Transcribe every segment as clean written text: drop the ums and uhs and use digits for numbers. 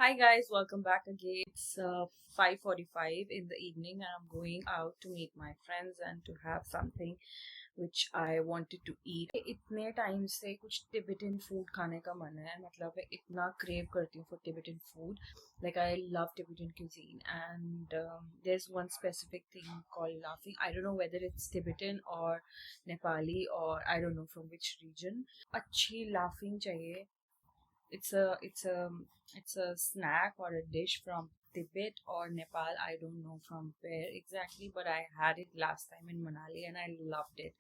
Hi guys, welcome back again. It's 5:45 in the evening and I'm going out to meet my friends and to have something which I wanted to eat. इतने time से कुछ Tibetan food खाने का मन है मतलब मैं इतना crave करती हूँ for Tibetan food. Like I love Tibetan cuisine and there's one specific thing called laughing. I don't know whether it's Tibetan or Nepali or I don't know from which region. अच्छी laughing चाहिए. It's a snack or a dish from Tibet or Nepal. I don't know from where exactly, but I had it last time in Manali and I loved it.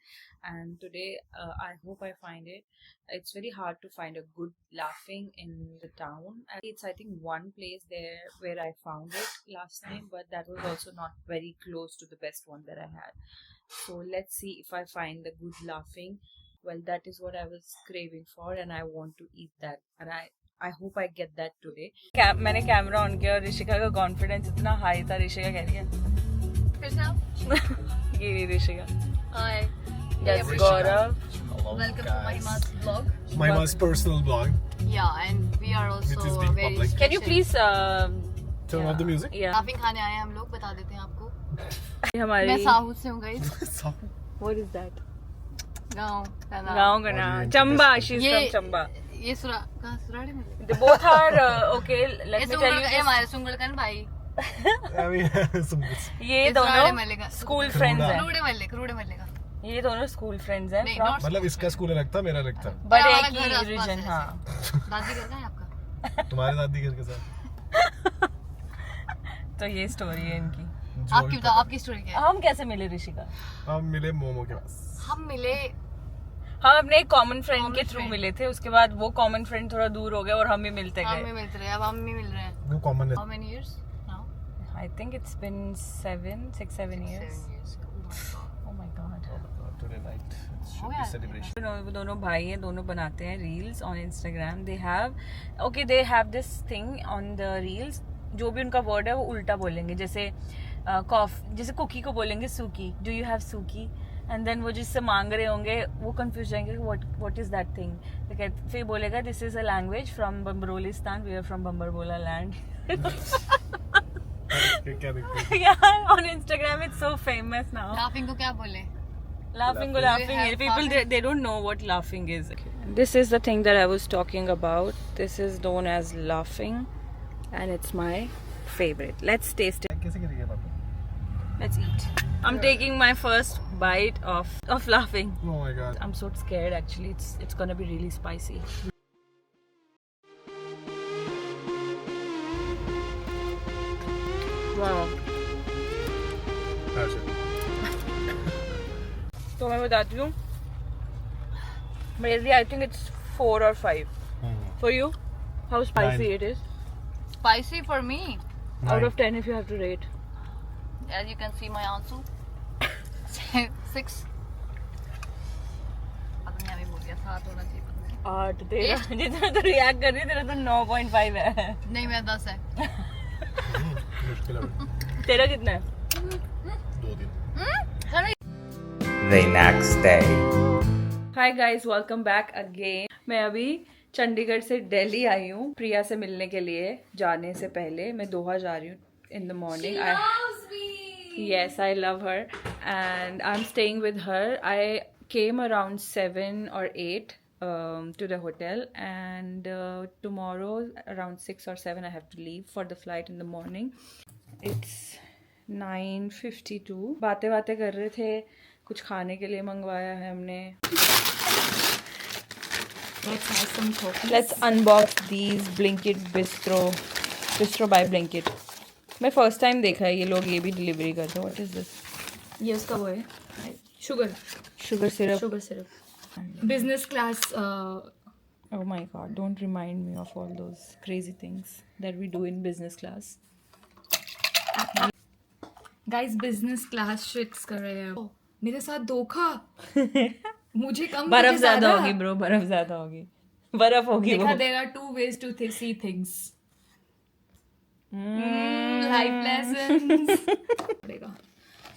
And today, I hope I find it. It's very hard to find a good laughing in the town. And it's I think one place there where I found it last time, but that was also not very close to the best one that I had. So let's see if I find the good laughing. Well, that is what I was craving for, and I want to eat that. And I hope I get that today. मैंने camera on किया और ऋषिका का confidence इतना high था. ऋषिका कह रही है फिर से आप ये रही ऋषिका. हाय That's Gaurav. welcome to Mahima's vlog. Mahima's personal blog. Yeah, and we are Which is also being very public. Can you please Turn off the music. yeah laughing खाने आए हैं हम लोग, बता देते हैं आपको. मैं हमारी साहूद से हूँ गाइस. what is that गाँव का नाम. गाँव का नाम चंबा. She's from ये चंबा. ये कहाँ सुराड़ी में. They both are okay. Let ये me tell you ये this. हमारे सुंगड़कन भाई. I mean, ये दोनों स्कूल फ्रेंड्स हैं. क्रूडे मल्ले का. ये दोनों स्कूल फ्रेंड्स हैं. नहीं, from not- मतलब इसका स्कूल अलग था, मेरा अलग था. बट हमारा एक घर ही आसपास रीजन. है हाँ. दादी घर का है आपका. तुम्हारे दादी घर के साथ. तो ये स्टोरी है इनकी. आपकी बताओ, आपकी स्टोरी क्या है. हम कैसे मिले ऋषिका? हम मिले मोमो के पास. हम मिले हम अपने एक कॉमन फ्रेंड के Common थ्रू friend. मिले थे. उसके बाद वो कॉमन फ्रेंड थोड़ा दूर हो गया और हम भी मिलते हम भी गए. मिलते रहे. अब हम भी मिल रहे हैं. वो कॉमन है. How many years now? I think it's been 7 years. 7 years. Oh my god. Today night it should Oh, be yeah. celebration. वो दोनों भाई हैं. दोनों बनाते हैं reels on Instagram. They have this thing on the reels. जो भी उनका वर्ड है वो उल्टा बोलेंगे. जैसे जैसे कुकी को बोलेंगे sookie. Do you have sookie? And then वो जिससे मांग रहे होंगे वो कंफ्यूज जाएंगे व्हाट इज दैट थिंग. फिर बोलेगा this is a language from Bambarolistan. We are from Bambarbola land. क्या दिक्कत? यार on Instagram it's so famous now. Laughing को क्या बोले. Laughing. We have People they don't know what laughing is. This is the thing that I was talking about. This is known as laughing, and it's my favorite. Let's taste it. कैसे करेंगे पापा? Let's eat. I'm taking my first bite of laughing. Oh my god. I'm so scared actually. It's gonna be really spicy. Wow. अच्छा. तो मैं बताती हूँ. Maybe I think it's 4 or 5. For you, how spicy 9. it is? Spicy for me. Out of 10 if you have to rate. As you can see my answer. 6. अब मैं अभी बोल दिया 7 होना चाहिए. 8 तेरा जितना तो रिएक्ट कर रही तेरा तो 9.5 है. नहीं मेरा 10 है. मुश्किल है. तेरा कितना है? 2 दिन. The next day. Hi guys, welcome back again. मैं अभी चंडीगढ़ से दिल्ली आई हूँ प्रिया से मिलने के लिए. जाने से पहले मैं दोहा जा रही हूँ in the morning. Yes, I love her and I'm staying with her. I came around 7 or 8 to the hotel and tomorrow around 6 or 7 I have to leave for the flight in the morning. It's 9:52. बातें कर रहे थे. कुछ खाने के लिए मंगवाया है हमने. Let's unbox these Blinkit Bistro by Blinkit. मैं फर्स्ट टाइम देखा है ये लोग ये भी डिलीवरी करते हैं. What is this? ये उसका वो है sugar sugar syrup. Business class. Oh my god, don't remind me of all those crazy things that we do in business class. Guys business class sheets कर रहे हैं. मेरे साथ धोखा. मुझे कम बर्फ ज्यादा होगी ब्रो. बर्फ होगी देखा. वो. There are 2 ways to see things. Life lessons. पड़ेगा.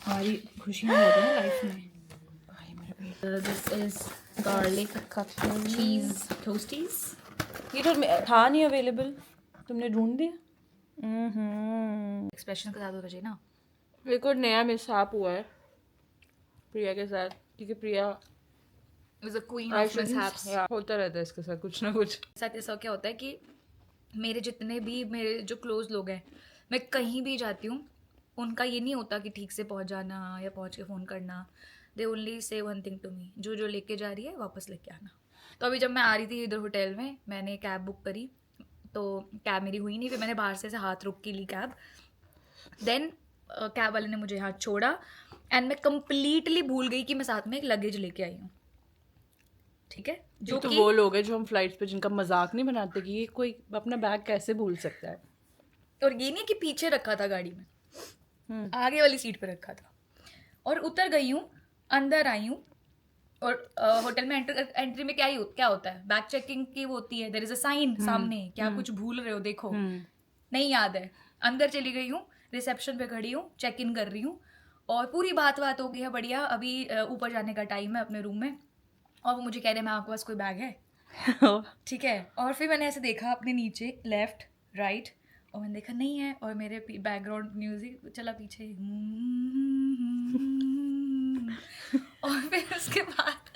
हमारी खुशियाँ होती हैं लाइफ में. दिस इज गार्लिक चीज टोस्टीज. ये तो था नहीं अवेलेबल. तुमने ढूंढ दिया? एक्सप्रेशन के साथ होना चाहिए ना. एक और नया मिसहैप हुआ है प्रिया के साथ, क्योंकि प्रिया was a queen I of shouldn't- mishaps. yeah, होता रहता है इसके साथ कुछ ना कुछ. साथ ऐसा क्या होता है कि मेरे जितने भी मेरे जो क्लोज लोग हैं, मैं कहीं भी जाती हूँ, उनका ये नहीं होता कि ठीक से पहुँच जाना या पहुँच के फ़ोन करना. They only say one thing to me, जो जो लेके जा रही है वापस लेके आना. तो अभी जब मैं आ रही थी इधर होटल में, मैंने कैब बुक करी, तो कैब मेरी हुई नहीं. फिर मैंने बाहर से ऐसे हाथ रोक के ली कैब. देन कैब वाले ने मुझे हाथ छोड़ा एंड मैं कंप्लीटली भूल गई कि मैं साथ में एक लगेज लेके आई हूँ. ठीक है, जो जो तो कि वो लोग हैं जो हम फ्लाइट्स पे जिनका मजाक नहीं बनाते कि ये कोई अपना बैग कैसे भूल सकता है. और ये नहीं कि पीछे रखा था गाड़ी में, आगे वाली सीट पे रखा था. और उतर गई हूँ, अंदर आई हूँ. और होटल में एंट्री में क्या होता है, बैग चेकिंग की वो होती है. देयर इज अ साइन सामने, क्या कुछ भूल रहे हो देखो. नहीं याद है. अंदर चली गई हूँ, रिसेप्शन पे खड़ी हूँ, चेक इन कर रही हूँ, और पूरी बात हो गई है बढ़िया. अभी ऊपर जाने का टाइम है अपने रूम में, और वो मुझे कह रहे हैं, मैं आपके पास कोई बैग है? ठीक है. और फिर मैंने ऐसे देखा अपने नीचे, लेफ्ट राइट, और मैंने देखा नहीं है. और मेरे बैकग्राउंड म्यूजिक चला पीछे. और फिर उसके बाद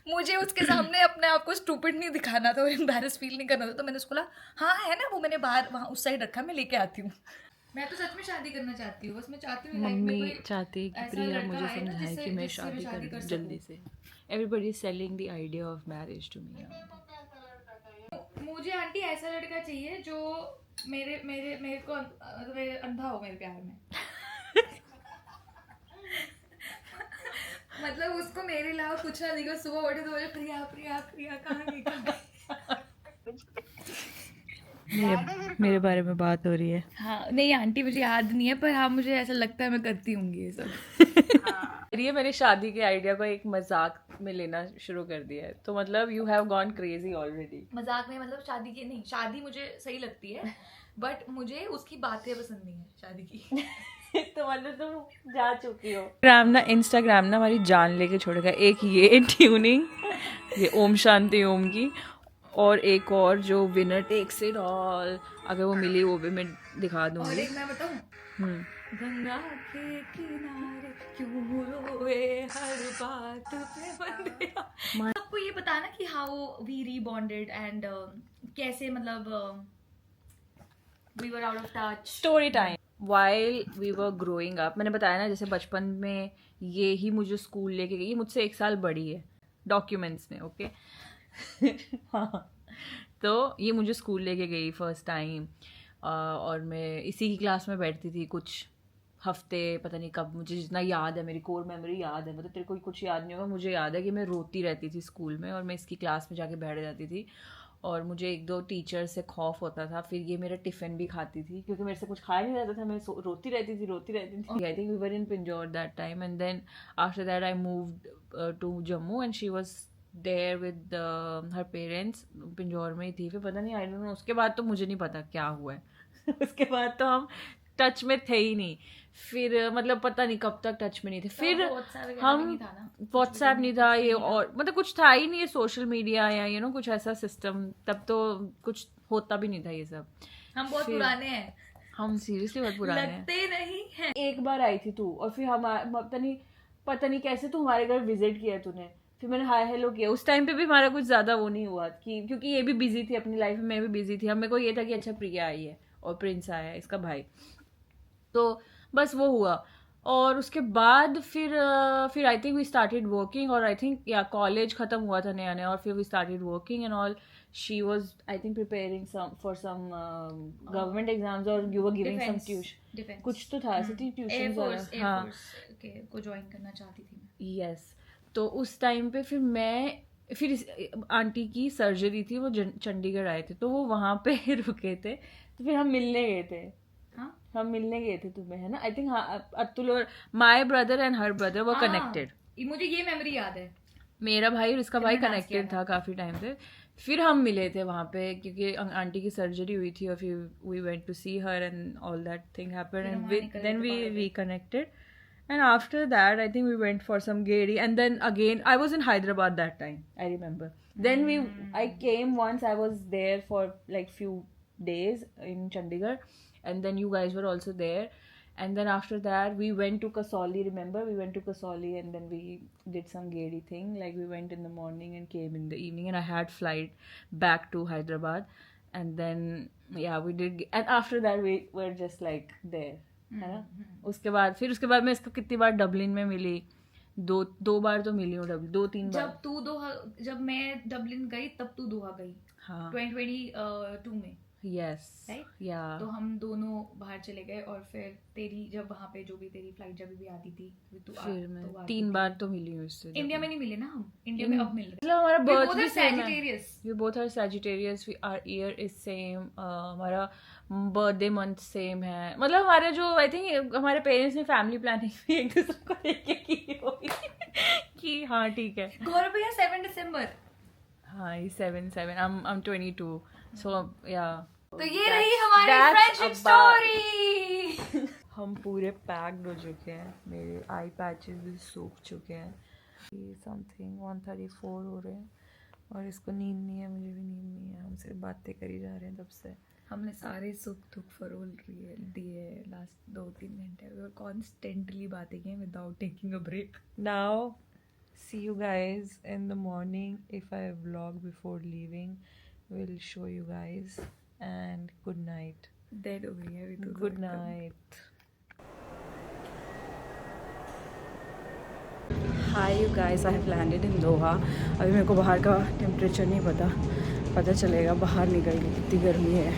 मुझे उसके सामने अपने आप को स्टूपिड नहीं दिखाना था और एम्बैरस फील नहीं करना था. तो मैंने उसको बोला, हाँ है ना वो, मैंने बाहर वहाँ उस साइड रखा, मैं लेके आती हूँ. मैं तो सच में शादी करना चाहती हूँ. बस मैं चाहती हूँ मम्मी चाहती है कि ऐसा प्रिया लड़का मुझे आए ना समझाए कि मैं शादी कर जल्दी से. Everybody is selling the idea of marriage to me. मुझे आंटी ऐसा लड़का चाहिए जो मेरे को मेरे अंधा हो मेरे प्यार में. मतलब उसको मेरे अलावा कुछ ना दिखो. सुबह उठे तो बोले, प्रिया प्रिया प्रिया कहाँ गई. मेरे बारे में बात हो रही है. हाँ नहीं आंटी, मुझे याद नहीं है, पर हाँ मुझे ऐसा लगता है मैं करती होंगी ये सब. ये मैंने शादी के आइडिया को एक मजाक में लेना शुरू कर दिया है. तो मतलब you have gone crazy already. मजाक में मतलब शादी की नहीं, शादी मुझे सही लगती है, बट मुझे उसकी बातें पसंद नहीं है शादी की. तो मतलब तुम जा चुकी हो. इंस्टाग्राम ना हमारी जान लेके छोड़ेगा. एक ये ट्यूनिंग, ये ओम शांति ओम की, और एक और जो विनर टेक्स इट ऑल, अगर वो मिली वो भी मैं दिखा और दूंगी. एक मैं बताऊं, गंगा के किनारे क्यों रोए हर बात पे बंदिया. आपको ये बताना कि हाउ वी रीबॉन्डेड एंड कैसे मतलब we were out of touch. Story time. While we were growing up, मैंने बताया ना जैसे बचपन में ये ही मुझे स्कूल लेके गई. मुझसे 1 साल बड़ी है डॉक्यूमेंट्स में. ओके. हाँ, तो ये मुझे स्कूल लेके गई फर्स्ट टाइम, और मैं इसी की क्लास में बैठती थी कुछ हफ्ते. पता नहीं कब, मुझे जितना याद है, मेरी कोर मेमोरी याद है. मतलब तेरे को कुछ याद नहीं होगा, मुझे याद है कि मैं रोती रहती थी स्कूल में, और मैं इसकी क्लास में जाके बैठ जाती थी. और मुझे 1-2 टीचर से खौफ होता था. फिर ये मेरा टिफ़िन भी खाती थी क्योंकि मेरे से कुछ खाया नहीं जाता था. मैं रोती रहती थी. I think we were in Pinjore that time, and then after that I moved to Jammu, and she was there with her parents. Pinjore में ही थी. फिर पता नहीं, आई डोंट नो, उसके बाद तो मुझे नहीं पता क्या हुआ है. उसके बाद तो हम टच में थे ही नहीं. फिर मतलब पता नहीं कब तक टच में नहीं थे. फिर हम व्हाट्सएप नहीं था ये, और मतलब कुछ था ही नहीं ये सोशल मीडिया या कुछ ऐसा सिस्टम. तब तो कुछ होता भी नहीं था ये सब. हम बहुत पुराने हैं. हम सीरियसली बहुत पुराने हैं. लगते नहीं हैं. एक बार आई थी तू, और फिर हम पता नहीं कैसे तू हमारे घर विजिट किया तूने. फिर मैंने हाय हेलो किया. उस टाइम पे भी हमारा कुछ ज़्यादा वो नहीं हुआ कि, क्योंकि ये भी बिजी थी अपनी लाइफ में, मैं भी बिजी थी. मेरे को ये था कि अच्छा प्रिया आई है और प्रिंस आया है, इसका भाई. तो बस वो हुआ. और उसके बाद फिर I think we started working, और आई थिंक या कॉलेज ख़त्म हुआ था नया नया, और फिर we started working and all. She was I think preparing for some government exams, और you were giving some tuition. कुछ तो था ऐसे थी ट्यूशन. हाँ को ज्वाइन करना चाहती थी मैं. यस. तो उस टाइम पे फिर आंटी की सर्जरी थी, वो चंडीगढ़ आए थे, तो वो वहाँ पे रुके थे. तो फिर हम मिलने गए थे. हम मिलने गए थे तुम्हें, है ना? आई थिंक हाँ, अतुल और my brother and her brother were connected. मुझे ये मेमोरी याद है. मेरा भाई और इसका भाई कनेक्टेड था काफ़ी टाइम से. फिर हम मिले थे वहाँ पे क्योंकि आंटी की सर्जरी हुई थी, और फिर we went to see her and all that thing happened, and then we reconnected. And after that, I think we went for some gedi, and then again, I was in Hyderabad that time. I remember. Then I came once. I was there for like few days in Chandigarh, and then you guys were also there. And then after that, we went to Kasauli. Remember, we went to Kasauli, and then we did some gaiety thing. Like we went in the morning and came in the evening, and I had flight back to Hyderabad. And then yeah, we did. And after that, we were just like there, है ना? उसके बाद मैं इसको कितनी बार Dublin में मिली, दो बार तो मिली हूँ, 2-3 बार. जब मैं डबलिन गई तब तू दोहा गई. हाँ. 2022 में. Yes. Right? Yeah. तो हम दोनों बाहर चले गए और फिर तेरी जब वहाँ पे जो भी तेरी फ्लाइट जब भी आती थी फिर मैं 3 बार तो मिली हूँ इससे. इंडिया में नहीं मिले ना हम, इंडिया में अब मिल रहे. मतलब हमारा बर्थ भी सेम है. Sagittarius. We both are Sagittarius. Our year is same. हमारा बर्थडे मंथ सेम है. मतलब हमारे जो आई थिंक हमारे पेरेंट्स ने फैमिली प्लानिंग भी एक दूसरे को लेके की होगी कि हाँ ठीक है. गौरव भैया 7 दिसंबर. हाँ, 7/7. I'm 22. So yeah. तो ये रही हमारी फ्रेंडशिप स्टोरी. हम पूरे पैक्ड हो चुके हैं. मेरे आई पैचेस भी सूख चुके हैं. ये समथिंग 1:34 हो रहे हैं और इसको नींद नहीं है, मुझे भी नींद नहीं है. हम सिर्फ बातें करी जा रहे हैं तब से. हमने सारे सुख दुख फरोल दिए लास्ट 2-3 घंटे. वी वर कॉन्स्टेंटली बातें की without taking a break. Now, see you guys in the morning. If I vlog before leaving, we'll show you guys. And good night. Dead हो गई है अभी तो. Good night. Hi you guys, I have landed in Doha. अभी मेरे को बाहर का टेम्परेचर नहीं पता चलेगा. बाहर निकल के कितनी गर्मी है.